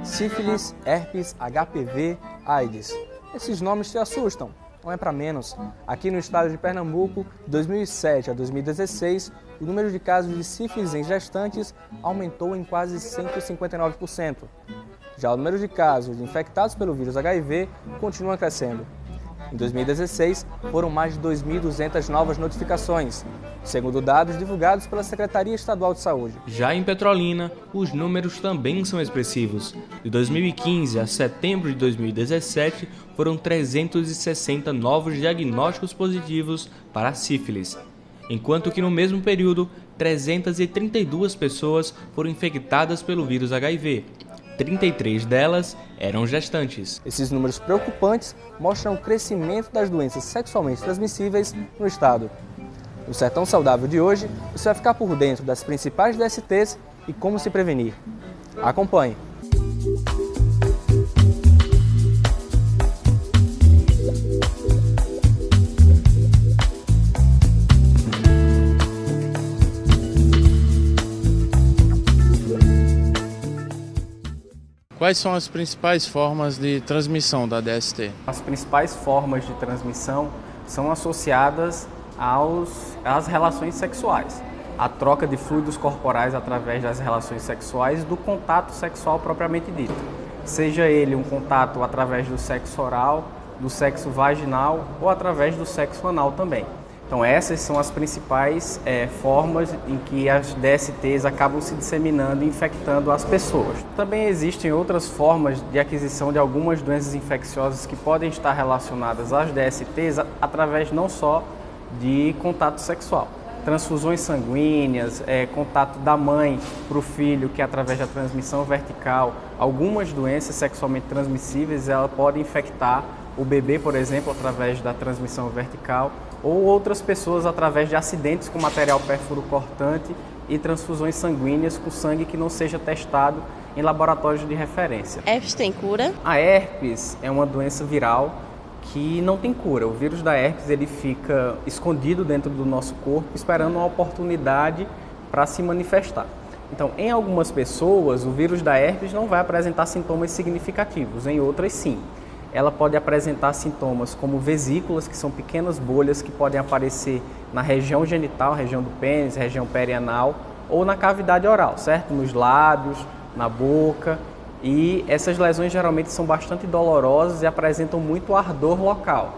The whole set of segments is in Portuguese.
Sífilis, herpes, HPV, AIDS. Esses nomes te assustam? Não é para menos. Aqui no estado de Pernambuco, de 2007 a 2016, o número de casos de sífilis em gestantes aumentou em quase 159%. Já o número de casos de infectados pelo vírus HIV continua crescendo. Em 2016, foram mais de 2.200 novas notificações, segundo dados divulgados pela Secretaria Estadual de Saúde. Já em Petrolina, os números também são expressivos. De 2015 a setembro de 2017, foram 360 novos diagnósticos positivos para a sífilis, enquanto que no mesmo período, 332 pessoas foram infectadas pelo vírus HIV. 33 delas eram gestantes. Esses números preocupantes mostram o crescimento das doenças sexualmente transmissíveis no estado. No Sertão Saudável de hoje, você vai ficar por dentro das principais DSTs e como se prevenir. Acompanhe! Quais são as principais formas de transmissão da DST? As principais formas de transmissão são associadas às relações sexuais. A troca de fluidos corporais através das relações sexuais e do contato sexual propriamente dito. Seja ele um contato através do sexo oral, do sexo vaginal ou através do sexo anal também. Então essas são as principais formas em que as DSTs acabam se disseminando e infectando as pessoas. Também existem outras formas de aquisição de algumas doenças infecciosas que podem estar relacionadas às DSTs através não só de contato sexual. Transfusões sanguíneas, contato da mãe para o filho, que é através da transmissão vertical. Algumas doenças sexualmente transmissíveis ela podem infectar o bebê, por exemplo, através da transmissão vertical, ou outras pessoas através de acidentes com material pérfuro cortante e transfusões sanguíneas com sangue que não seja testado em laboratórios de referência. Herpes tem cura? A herpes é uma doença viral que não tem cura. O vírus da herpes ele fica escondido dentro do nosso corpo, esperando uma oportunidade para se manifestar. Então, em algumas pessoas, o vírus da herpes não vai apresentar sintomas significativos, em outras sim. Ela pode apresentar sintomas como vesículas, que são pequenas bolhas que podem aparecer na região genital, região do pênis, região perianal ou na cavidade oral, certo? Nos lábios, na boca. E essas lesões geralmente são bastante dolorosas e apresentam muito ardor local.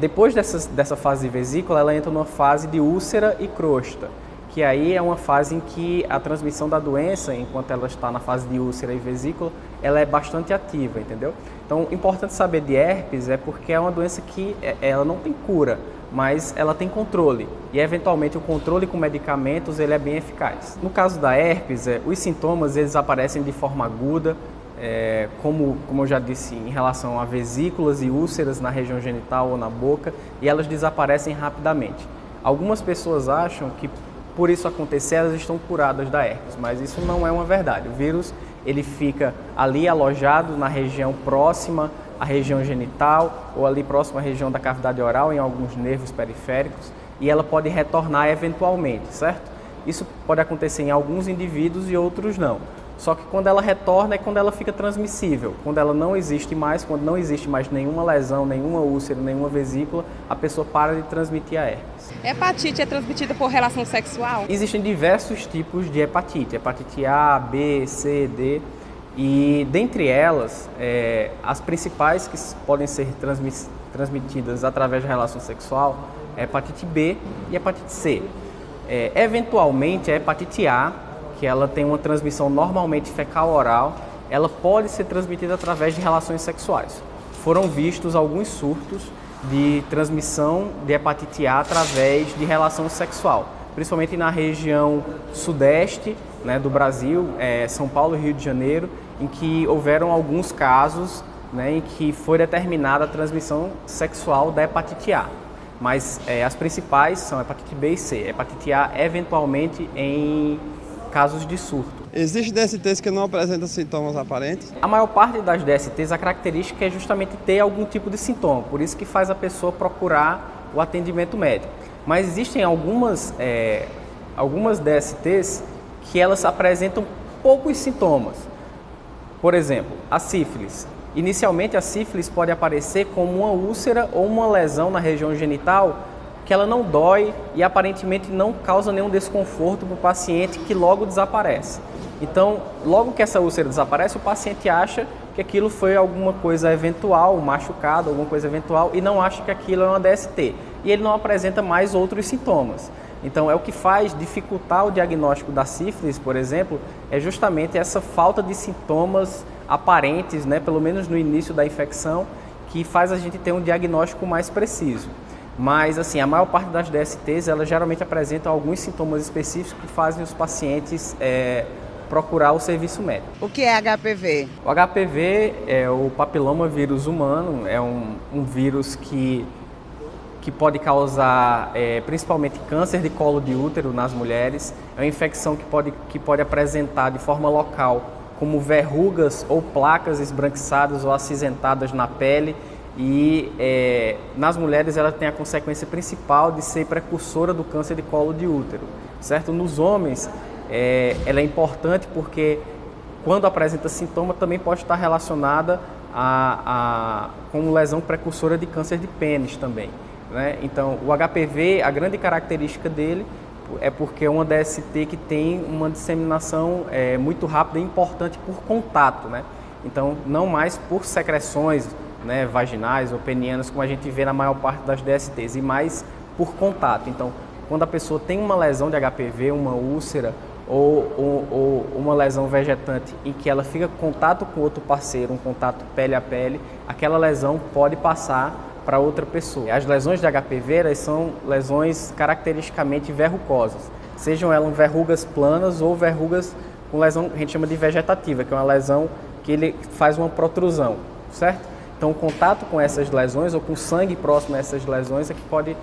Depois dessa fase de vesícula, ela entra numa fase de úlcera e crosta, que aí é uma fase em que a transmissão da doença, enquanto ela está na fase de úlcera e vesícula, ela é bastante ativa, entendeu? Então, importante saber de herpes é porque é uma doença que ela não tem cura, mas ela tem controle. E, eventualmente, o controle com medicamentos ele é bem eficaz. No caso da herpes, os sintomas eles aparecem de forma aguda, como eu já disse, em relação a vesículas e úlceras na região genital ou na boca, e elas desaparecem rapidamente. Algumas pessoas acham que, por isso acontecer, elas estão curadas da herpes, mas isso não é uma verdade. O vírus ele fica ali alojado na região próxima à região genital ou ali próximo à região da cavidade oral, em alguns nervos periféricos, e ela pode retornar eventualmente, certo? Isso pode acontecer em alguns indivíduos e outros não. Só que quando ela retorna é quando ela fica transmissível. Quando ela não existe mais, quando não existe mais nenhuma lesão, nenhuma úlcera, nenhuma vesícula, a pessoa para de transmitir a herpes. Hepatite é transmitida por relação sexual? Existem diversos tipos de hepatite. Hepatite A, B, C, D. E dentre elas, as principais que podem ser transmitidas através da relação sexual é hepatite B e hepatite C. Eventualmente, a hepatite A, que ela tem uma transmissão normalmente fecal-oral, ela pode ser transmitida através de relações sexuais. Foram vistos alguns surtos de transmissão de hepatite A através de relação sexual, principalmente na região sudeste, né, do Brasil, São Paulo e Rio de Janeiro, em que houveram alguns casos, né, em que foi determinada a transmissão sexual da hepatite A. Mas as principais são hepatite B e C. Hepatite A, eventualmente, em casos de surto. Existem DSTs que não apresentam sintomas aparentes? A maior parte das DSTs, a característica é justamente ter algum tipo de sintoma, por isso que faz a pessoa procurar o atendimento médico. Mas existem algumas DSTs que elas apresentam poucos sintomas. Por exemplo, a sífilis. Inicialmente, a sífilis pode aparecer como uma úlcera ou uma lesão na região genital que ela não dói e aparentemente não causa nenhum desconforto para o paciente, que logo desaparece. Então, logo que essa úlcera desaparece, o paciente acha que aquilo foi alguma coisa eventual, um machucado, alguma coisa eventual, e não acha que aquilo é uma DST. E ele não apresenta mais outros sintomas. Então, é o que faz dificultar o diagnóstico da sífilis, por exemplo, é justamente essa falta de sintomas aparentes, né, pelo menos no início da infecção, que faz a gente ter um diagnóstico mais preciso. Mas, assim, a maior parte das DSTs, elas geralmente apresentam alguns sintomas específicos que fazem os pacientes procurar o serviço médico. O que é HPV? O HPV é o papiloma vírus humano, é um vírus que pode causar principalmente câncer de colo de útero nas mulheres. É uma infecção que pode apresentar de forma local como verrugas ou placas esbranquiçadas ou acinzentadas na pele. E nas mulheres ela tem a consequência principal de ser precursora do câncer de colo de útero, certo? Nos homens ela é importante porque quando apresenta sintoma também pode estar relacionada com lesão precursora de câncer de pênis também, né? Então o HPV, a grande característica dele é porque é uma DST que tem uma disseminação muito rápida e importante por contato, né? Então não mais por secreções, né, vaginais ou penianas, como a gente vê na maior parte das DSTs, e mais por contato. Então, quando a pessoa tem uma lesão de HPV, uma úlcera ou uma lesão vegetante em que ela fica em contato com outro parceiro, um contato pele a pele, aquela lesão pode passar para outra pessoa. As lesões de HPV, elas são lesões caracteristicamente verrucosas, sejam elas verrugas planas ou verrugas com lesão que a gente chama de vegetativa, que é uma lesão que ele faz uma protrusão, certo? Então, o contato com essas lesões ou com sangue próximo a essas lesões é que pode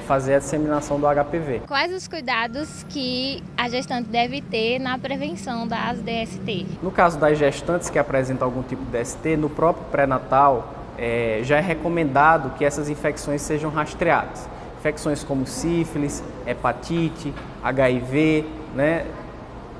fazer a disseminação do HPV. Quais os cuidados que a gestante deve ter na prevenção das DST? No caso das gestantes que apresentam algum tipo de DST, no próprio pré-natal, já é recomendado que essas infecções sejam rastreadas. Infecções como sífilis, hepatite, HIV, né,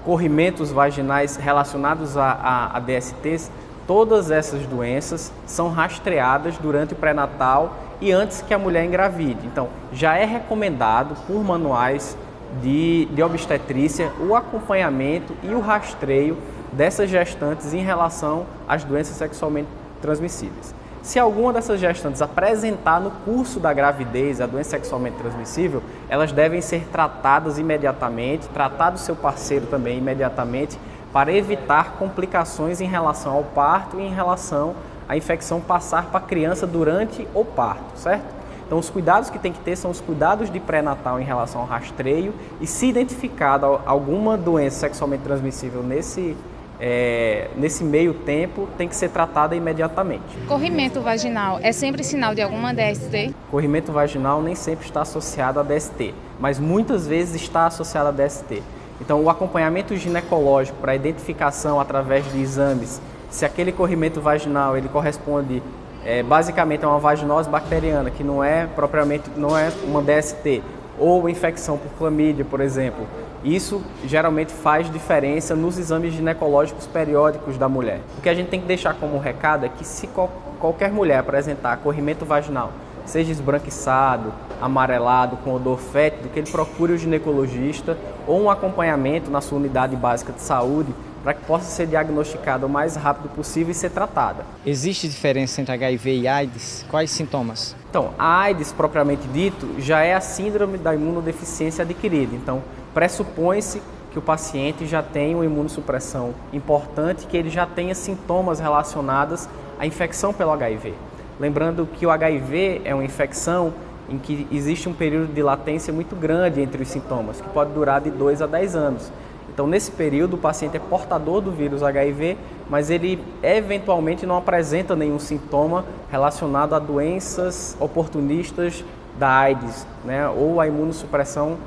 corrimentos vaginais relacionados a DSTs, todas essas doenças são rastreadas durante o pré-natal e antes que a mulher engravide. Então, já é recomendado por manuais de obstetrícia o acompanhamento e o rastreio dessas gestantes em relação às doenças sexualmente transmissíveis. Se alguma dessas gestantes apresentar no curso da gravidez a doença sexualmente transmissível, elas devem ser tratadas imediatamente, tratar do seu parceiro também imediatamente, para evitar complicações em relação ao parto e em relação à infecção passar para a criança durante o parto, certo? Então, os cuidados que tem que ter são os cuidados de pré-natal em relação ao rastreio e, se identificada alguma doença sexualmente transmissível nesse meio tempo, tem que ser tratada imediatamente. Corrimento vaginal é sempre sinal de alguma DST? Corrimento vaginal nem sempre está associado a DST, mas muitas vezes está associado a DST. Então, o acompanhamento ginecológico para identificação através de exames, se aquele corrimento vaginal ele corresponde basicamente a uma vaginose bacteriana, que não é uma DST, ou infecção por clamídia, por exemplo, isso geralmente faz diferença nos exames ginecológicos periódicos da mulher. O que a gente tem que deixar como recado é que se qualquer mulher apresentar corrimento vaginal, seja esbranquiçado, amarelado, com odor fétido, que ele procure o ginecologista ou um acompanhamento na sua unidade básica de saúde para que possa ser diagnosticada o mais rápido possível e ser tratada. Existe diferença entre HIV e AIDS? Quais sintomas? Então, a AIDS, propriamente dito, já é a síndrome da imunodeficiência adquirida. Então, pressupõe-se que o paciente já tem uma imunossupressão importante, que ele já tenha sintomas relacionados à infecção pelo HIV. Lembrando que o HIV é uma infecção em que existe um período de latência muito grande entre os sintomas, que pode durar de 2 a 10 anos. Então, nesse período, o paciente é portador do vírus HIV, mas ele eventualmente não apresenta nenhum sintoma relacionado a doenças oportunistas da AIDS, né? Ou a imunossupressão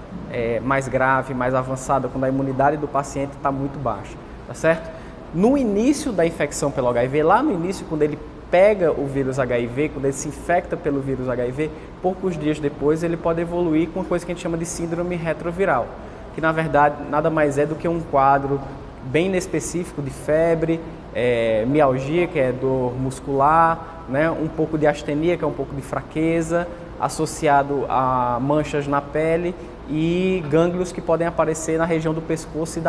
mais grave, mais avançada, quando a imunidade do paciente está muito baixa, tá certo? No início da infecção pelo HIV, lá no início, quando ele pega o vírus HIV, quando ele se infecta pelo vírus HIV, poucos dias depois ele pode evoluir com uma coisa que a gente chama de síndrome retroviral, que na verdade nada mais é do que um quadro bem inespecífico de febre, mialgia, que é dor muscular, né? Um pouco de astenia, que é um pouco de fraqueza, associado a manchas na pele e gânglios que podem aparecer na região do pescoço e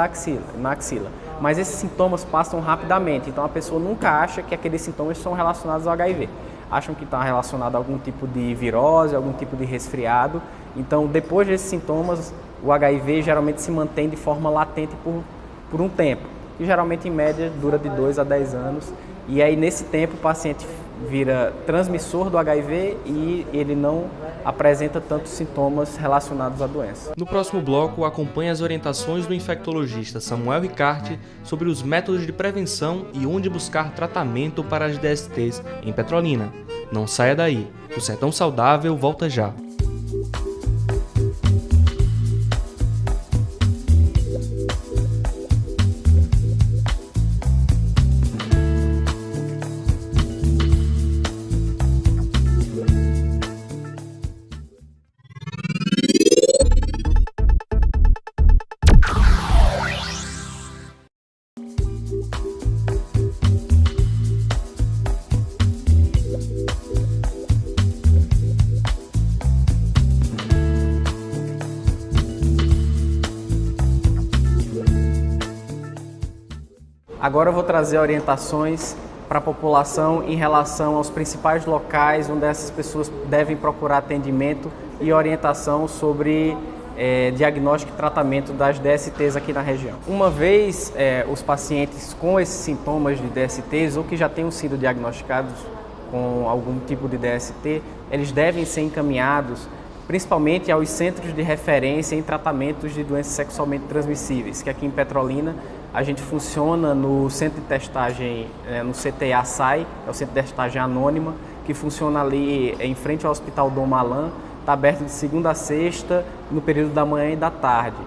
na axila. Mas esses sintomas passam rapidamente, então a pessoa nunca acha que aqueles sintomas são relacionados ao HIV. Acham que está relacionado a algum tipo de virose, algum tipo de resfriado. Então, depois desses sintomas, o HIV geralmente se mantém de forma latente por um tempo, que geralmente, em média, dura de 2 a 10 anos. E aí, nesse tempo, o paciente vira transmissor do HIV e ele não apresenta tantos sintomas relacionados à doença. No próximo bloco, acompanhe as orientações do infectologista Samuel Ricarte sobre os métodos de prevenção e onde buscar tratamento para as DSTs em Petrolina. Não saia daí, o Sertão Saudável volta já. Agora eu vou trazer orientações para a população em relação aos principais locais onde essas pessoas devem procurar atendimento e orientação sobre diagnóstico e tratamento das DSTs aqui na região. Uma vez os pacientes com esses sintomas de DSTs ou que já tenham sido diagnosticados com algum tipo de DST, eles devem ser encaminhados principalmente aos centros de referência em tratamentos de doenças sexualmente transmissíveis, que aqui em Petrolina a gente funciona no centro de testagem, no CTA SAI, é o centro de testagem anônima, que funciona ali em frente ao Hospital Dom Malan, está aberto de segunda a sexta, no período da manhã e da tarde.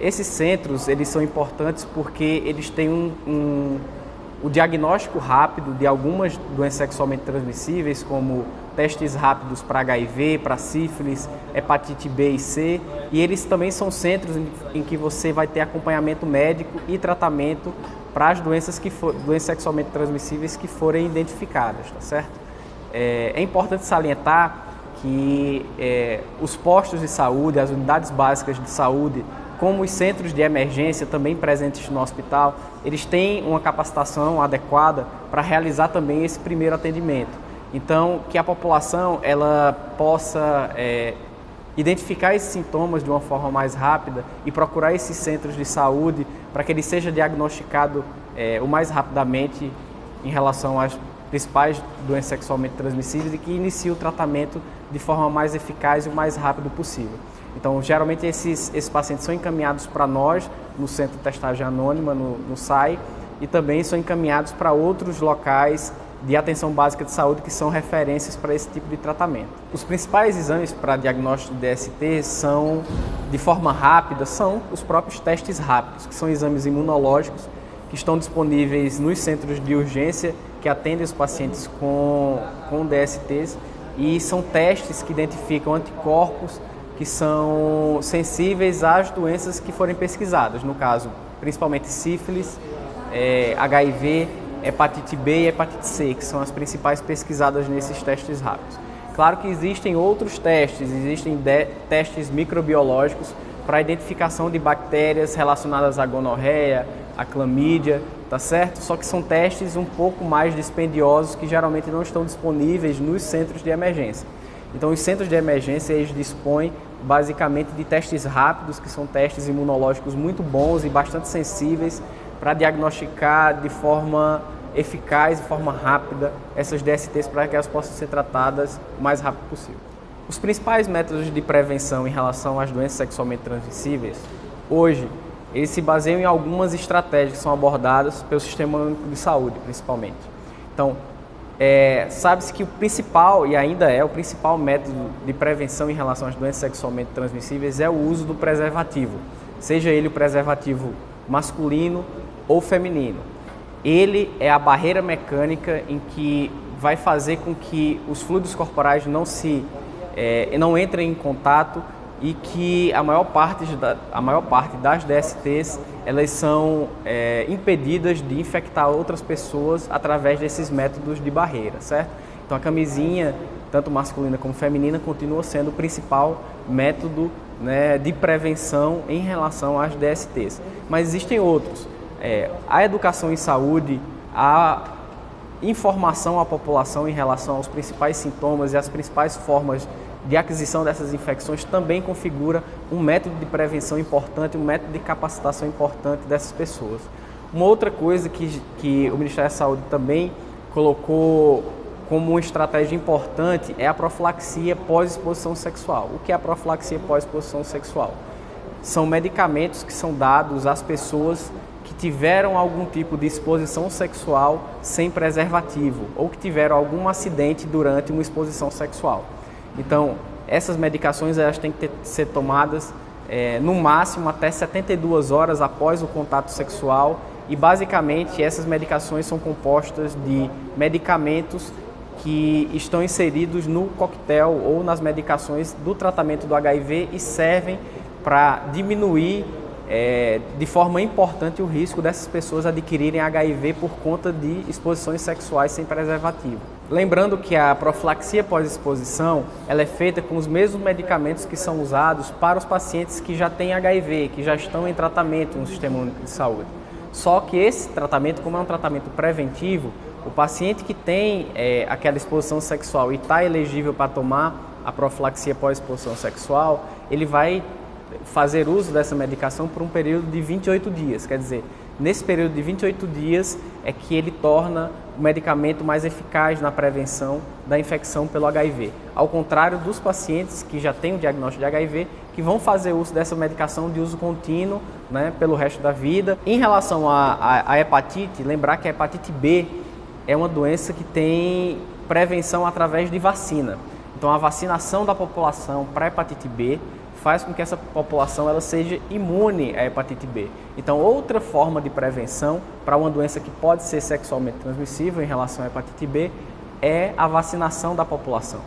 Esses centros eles são importantes porque eles têm o diagnóstico rápido de algumas doenças sexualmente transmissíveis, como testes rápidos para HIV, para sífilis, hepatite B e C, e eles também são centros em que você vai ter acompanhamento médico e tratamento para as doenças sexualmente transmissíveis que forem identificadas, tá certo? É importante salientar que os postos de saúde, as unidades básicas de saúde, como os centros de emergência também presentes no hospital, eles têm uma capacitação adequada para realizar também esse primeiro atendimento. Então, que a população ela possa identificar esses sintomas de uma forma mais rápida e procurar esses centros de saúde para que ele seja diagnosticado o mais rapidamente em relação às principais doenças sexualmente transmissíveis e que inicie o tratamento de forma mais eficaz e o mais rápido possível. Então, geralmente esses pacientes são encaminhados para nós, no Centro de Testagem Anônima, no SAI, e também são encaminhados para outros locais de atenção básica de saúde que são referências para esse tipo de tratamento. Os principais exames para diagnóstico de DST são, de forma rápida, são os próprios testes rápidos, que são exames imunológicos que estão disponíveis nos centros de urgência que atendem os pacientes com DSTs, e são testes que identificam anticorpos que são sensíveis às doenças que forem pesquisadas, no caso, principalmente sífilis, HIV, hepatite B e hepatite C, que são as principais pesquisadas nesses testes rápidos. Claro que existem outros testes, existem testes microbiológicos para a identificação de bactérias relacionadas à gonorreia, à clamídia, tá certo? Só que são testes um pouco mais dispendiosos que geralmente não estão disponíveis nos centros de emergência. Então, os centros de emergência eles dispõem basicamente de testes rápidos, que são testes imunológicos muito bons e bastante sensíveis para diagnosticar de forma eficaz, de forma rápida, essas DSTs para que elas possam ser tratadas o mais rápido possível. Os principais métodos de prevenção em relação às doenças sexualmente transmissíveis, hoje, eles se baseiam em algumas estratégias que são abordadas pelo Sistema Único de Saúde, principalmente. Então, sabe-se que o principal, e ainda é o principal método de prevenção em relação às doenças sexualmente transmissíveis é o uso do preservativo, seja ele o preservativo masculino ou feminino. Ele é a barreira mecânica em que vai fazer com que os fluidos corporais não entrem em contato e que a maior parte das DSTs elas são impedidas de infectar outras pessoas através desses métodos de barreira, certo? Então a camisinha, tanto masculina como feminina, continua sendo o principal método, né, de prevenção em relação às DSTs. Mas existem outros. A educação em saúde, a informação à população em relação aos principais sintomas e as principais formas de aquisição dessas infecções também configura um método de prevenção importante, um método de capacitação importante dessas pessoas. Uma outra coisa que o Ministério da Saúde também colocou como uma estratégia importante é a profilaxia pós-exposição sexual. O que é a profilaxia pós-exposição sexual? São medicamentos que são dados às pessoas que tiveram algum tipo de exposição sexual sem preservativo ou que tiveram algum acidente durante uma exposição sexual. Então, essas medicações elas têm que ser tomadas no máximo até 72 horas após o contato sexual e basicamente essas medicações são compostas de medicamentos que estão inseridos no coquetel ou nas medicações do tratamento do HIV e servem para diminuir de forma importante o risco dessas pessoas adquirirem HIV por conta de exposições sexuais sem preservativo. Lembrando que a profilaxia pós-exposição ela é feita com os mesmos medicamentos que são usados para os pacientes que já têm HIV, que já estão em tratamento no Sistema Único de Saúde. Só que esse tratamento, como é um tratamento preventivo, o paciente que tem aquela exposição sexual e está elegível para tomar a profilaxia pós-exposição sexual, ele vai fazer uso dessa medicação por um período de 28 dias. Quer dizer, nesse período de 28 dias é que ele torna o medicamento mais eficaz na prevenção da infecção pelo HIV. Ao contrário dos pacientes que já têm o diagnóstico de HIV, que vão fazer uso dessa medicação de uso contínuo, né, pelo resto da vida. Em relação à hepatite, lembrar que a hepatite B é uma doença que tem prevenção através de vacina. Então a vacinação da população para a hepatite B faz com que essa população ela seja imune à hepatite B. Então, outra forma de prevenção para uma doença que pode ser sexualmente transmissível em relação à hepatite B é a vacinação da população.